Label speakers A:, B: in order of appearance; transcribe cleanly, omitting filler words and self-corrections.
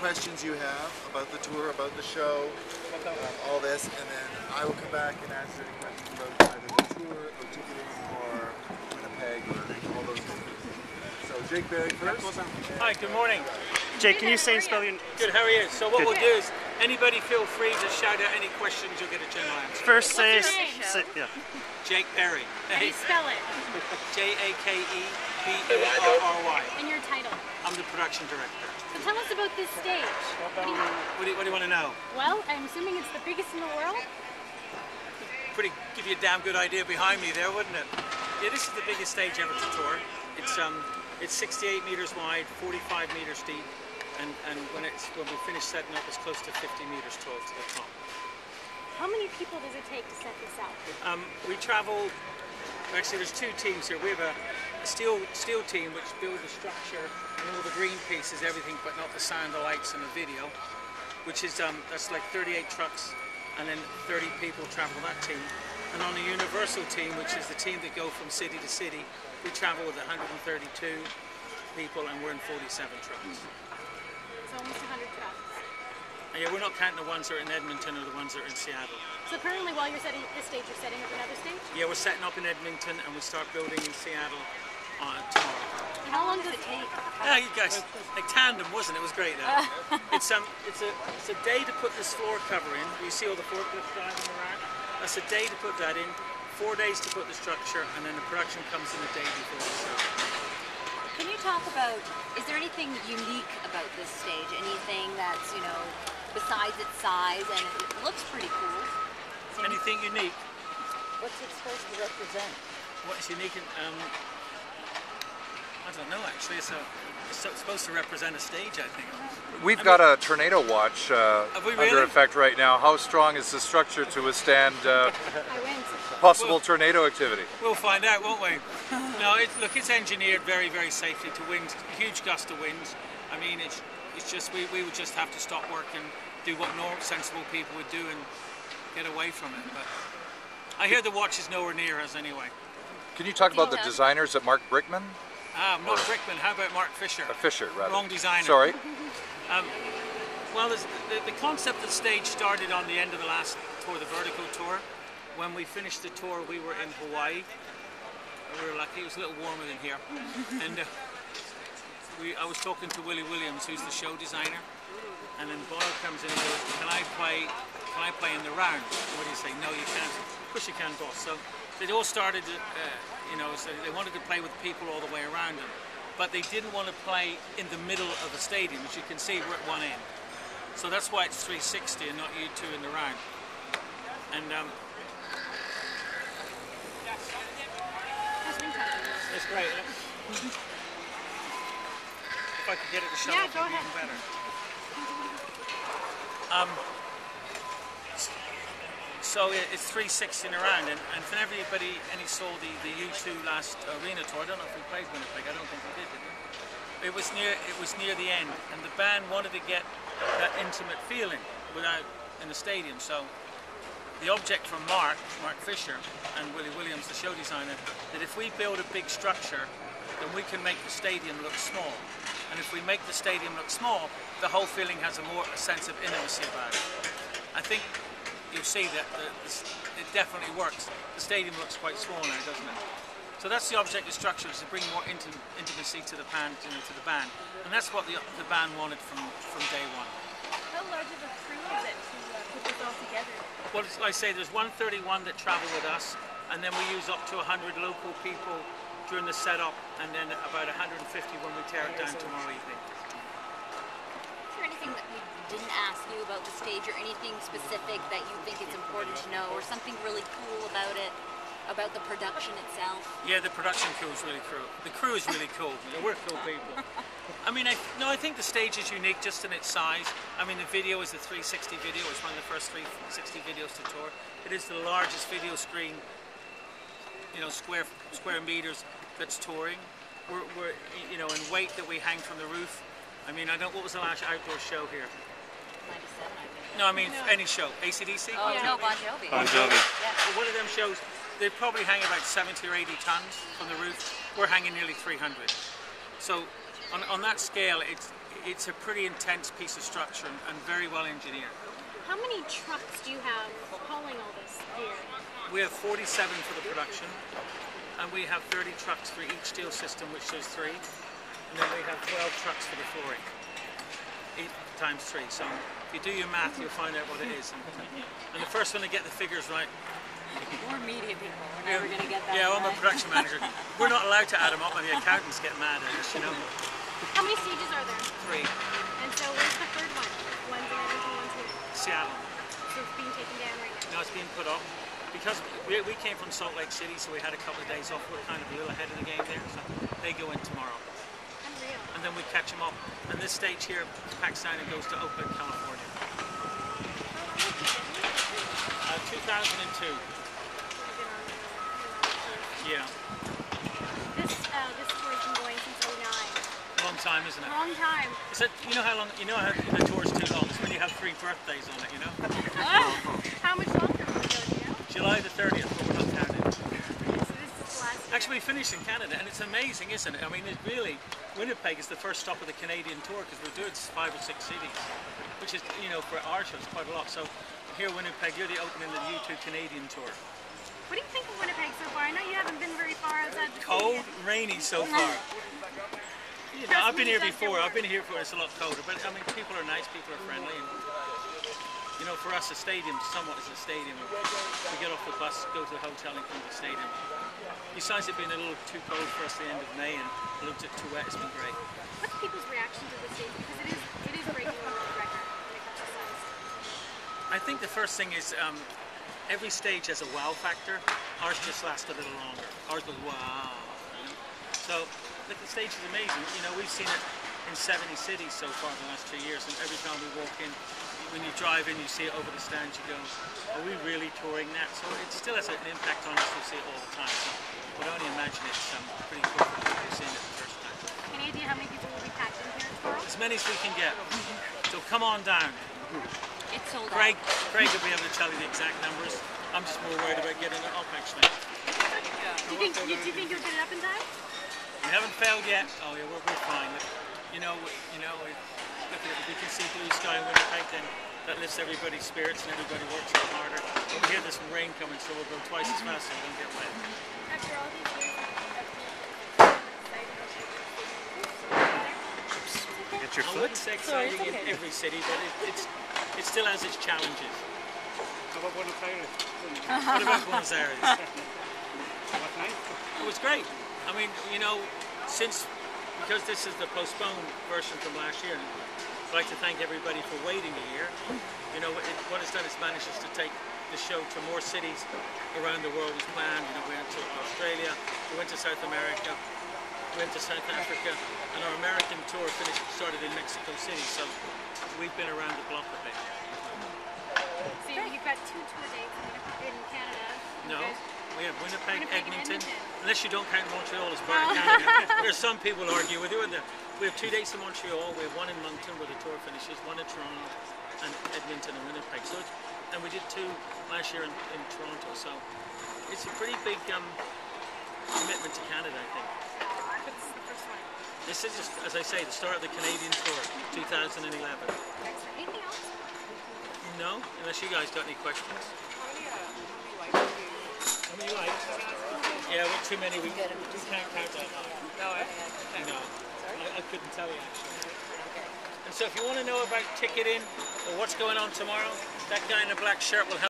A: questions you have about the tour, about the show, all this, and then I will come back and answer any questions about either the tour or ticketing or Winnipeg or all those things. So Jake Berry first.
B: Hi, good morning.
C: Jake, can you say and spell your...
B: Good, how are you? So what we'll do is, anybody feel free to shout out any questions, you'll get a general answer.
C: First say...
D: What's
C: yeah.
B: Jake Berry.
D: How do you spell it?
B: Jakeberry.
D: And your title?
B: I'm the production director.
D: So tell us about this stage.
B: What do you want to know?
D: Well, I'm assuming it's the biggest in the world?
B: Give you a damn good idea behind me there, wouldn't it? Yeah, this is the biggest stage ever to tour. It's 68 meters wide, 45 meters deep, and when we finish setting up, it's close to 50 meters tall to the top.
D: How many people does it take to set this up?
B: We travel. Actually, there's two teams here. We have a steel team which build the structure and all the green pieces, everything, but not the sound, the lights, and the video. Which is that's like 38 trucks, and then 30 people travel that team. And on the Universal team, which is the team that go from city to city, we travel with 132 people, and we're in 47 trucks.
D: So almost 100 trucks.
B: And yeah, we're not counting the ones that are in Edmonton or the ones that are in Seattle.
D: So currently, while you're setting this stage, you're setting up another stage?
B: Yeah, we're setting up in Edmonton, and we start building in Seattle tomorrow.
D: And how long does it take?
B: Yeah, you guys, like tandem, wasn't it? It was great. It's a day to put this floor cover in. You see all the forklifts driving around. That's a day to put that in. 4 days to put the structure, and then the production comes in the day before the show.
E: Can you talk about, is there anything unique about this stage? Anything that's, you know, besides its size, and it looks pretty cool?
B: Anything unique?
E: What's it supposed to represent?
B: What's unique? I don't know actually. It's supposed to represent a stage, I think.
F: We've got a tornado watch under effect right now. How strong is the structure to withstand possible tornado activity?
B: We'll find out, won't we? No, look, it's engineered very, very safely to wind, huge gust of winds. I mean, it's just we would just have to stop work and do what normal, sensible people would do and get away from it. But I hear the watch is nowhere near us anyway.
F: Can you talk about the designers at Mark Brickman?
B: Not Brickman, how about Mark Fisher?
F: Fisher, rather.
B: Wrong designer.
F: Sorry.
B: Well, the concept of the stage started on the end of the last tour, the Vertical tour. When we finished the tour, we were in Hawaii. We were lucky, it was a little warmer than here. And I was talking to Willie Williams, who's the show designer. And then Boyle comes in and goes, can I play in the round? What do you say? No, you can't. Of course you can, boss. So they all started, you know, so they wanted to play with people all the way around them. But they didn't want to play in the middle of the stadium. As you can see, we're at one end. So that's why it's 360 and not you two in the round. And that's great. If I could get it to show up, it'd be even better. So it's 360 around, and for everybody, and he saw the U2 last arena tour. I don't know if we played Winnipeg. I don't think we did we? It was near the end, and the band wanted to get that intimate feeling in the stadium. So the object from Mark Fisher, and Willie Williams, the show designer, that if we build a big structure, then we can make the stadium look small. And if we make the stadium look small, the whole feeling has a sense of intimacy about it. I think you'll see that it definitely works. The stadium looks quite small now, doesn't it? So that's the object of structure, is to bring more intimacy to the band, to the band, and that's what the band wanted from day one.
D: How large of a crew is it to put this all together?
B: Well, like I say, there's 131 that travel with us, and then we use up to 100 local people during the setup, and then about 150 when we tear it down tomorrow evening.
E: Is there anything that we didn't ask you about the stage, or anything specific that you think it's important to know, or something really cool about it, about the production itself? Yeah, the production crew is really cool. The crew is really cool. We're cool people. I mean, I think the stage is unique just in its size. I mean, the video is the 360 video. It's one of the first 360 videos to tour. It is the largest video screen, you know, square meters that's touring. We're you know, in weight that we hang from the roof. I mean, what was the last outdoor show here? 97, I think.
B: No, I mean any show. AC/DC?
E: Oh, yeah. No, Bon Jovi.
F: Bon Jovi.
E: Yeah.
B: Well, one of them shows, they probably hang about 70 or 80 tons from the roof. We're hanging nearly 300. So on that scale, it's a pretty intense piece of structure and very well engineered.
D: How many trucks do you have hauling all this gear?
B: We have 47 for the production, and we have 30 trucks for each steel system, which there's 3, and then we have 12 trucks for the flooring, 8 times 3. So if you do your math, you'll find out what it is. And the first one to get the figures right.
E: We're media people. We're never going to get that.
B: Yeah, I'm a production manager. We're not allowed to add them up, and the accountants get mad at us, you know.
D: How many stages are there?
B: 3.
D: And so where's the third one? One's in Edmonton, one's here.
B: Seattle.
D: So it's being taken down right now.
B: No, it's being put up. Because we came from Salt Lake City, so we had a couple of days off. We're kind of a little ahead of the game there, so they go in tomorrow.
D: Unreal.
B: And then we catch them up. And this stage here packs down and goes to Oakland, California. 2002. Yeah.
D: This tour's been going since 09.
B: Long time, isn't it?
D: Long time.
B: Is it, you know how long? You know how the tour's too long? It's when you have 3 birthdays on it, you know.
D: How much longer will it go, do you know?
B: July the 30th, but we're not counting.
D: So this is the last.
B: Actually, we finished in Canada, and it's amazing, isn't it? I mean, it really, Winnipeg is the first stop of the Canadian tour because we're doing 5 or 6 cities, which is, you know, for our shows quite a lot. So here, Winnipeg, you're the opening of the U2 Canadian tour.
D: What do you think of Winnipeg so far? I know you haven't been very far outside the
B: Cold,
D: city.
B: rainy so far. You know, I've been here before. I've been here before. It's a lot colder, but I mean, people are nice. People are friendly. And, you know, for us, a stadium somewhat is a stadium. We get off the bus, go to the hotel, and come to the stadium. Besides it being a little too cold for us at the end of May and a little bit too wet, it's been great.
D: What's people's reaction to the stage? Because it is breaking a world record when it comes to size.
B: I think the first thing is every stage has a wow factor. Ours just lasts a little longer. Ours goes wow. You know? So look, the stage is amazing. You know, we've seen it in 70 cities so far in the last 2 years, and every time we walk in, when you drive in, you see it over the stands, you go, are we really touring that? So it still has an impact on us. We see it all the time. So I would only imagine it's pretty cool for people seeing it the first time.
D: Any idea how many people will be packed in here tomorrow?
B: As many as we can get. So come on down.
E: It's sold
B: Craig
E: out.
B: will be able to tell you the exact numbers. I'm just more worried about getting it up, actually.
D: Do you think you'll get it up in time?
B: We haven't failed yet. Oh yeah, we're fine. You know, if we can see blue sky in Winnipeg, then that lifts everybody's spirits and everybody works a lot harder. But we hear there's some rain coming, so we'll go twice as fast so we don't get wet.
D: After all these years.
C: Get your
B: I
C: foot.
B: wouldn't say exciting in every city, but it still has its challenges.
C: How about Buenos Aires?
B: What about Buenos Aires?
C: What night?
B: It was great. I mean, you know, because this is the postponed version from last year, I'd like to thank everybody for waiting a year. You know, what it's done is managed us to take the show to more cities around the world as planned. You know, we went to Australia, we went to South America, we went to South Africa, and our American tour started in Mexico City, so we've been around the block a bit.
D: So you've got 2 tour dates in Canada.
B: No, we have Winnipeg,
D: Winnipeg and
B: Edmonton.
D: Edmonton.
B: Unless you don't count Montreal as part of Canada. There's some people argue with you. We have 2 dates in Montreal. We have 1 in Moncton where the tour finishes, 1 in Toronto, and Edmonton and Winnipeg. So, and we did 2 last year in Toronto. So it's a pretty big commitment to Canada, I think.
D: This is the first one.
B: This is, just, as I say, the start of the Canadian tour, 2011.
D: Anything else?
B: No, unless you guys got any questions. How many lights? Yeah, we're too many. We can't count that high. No, I couldn't tell you actually. And so if you want to know about ticketing or what's going on tomorrow, that guy in the black shirt will help.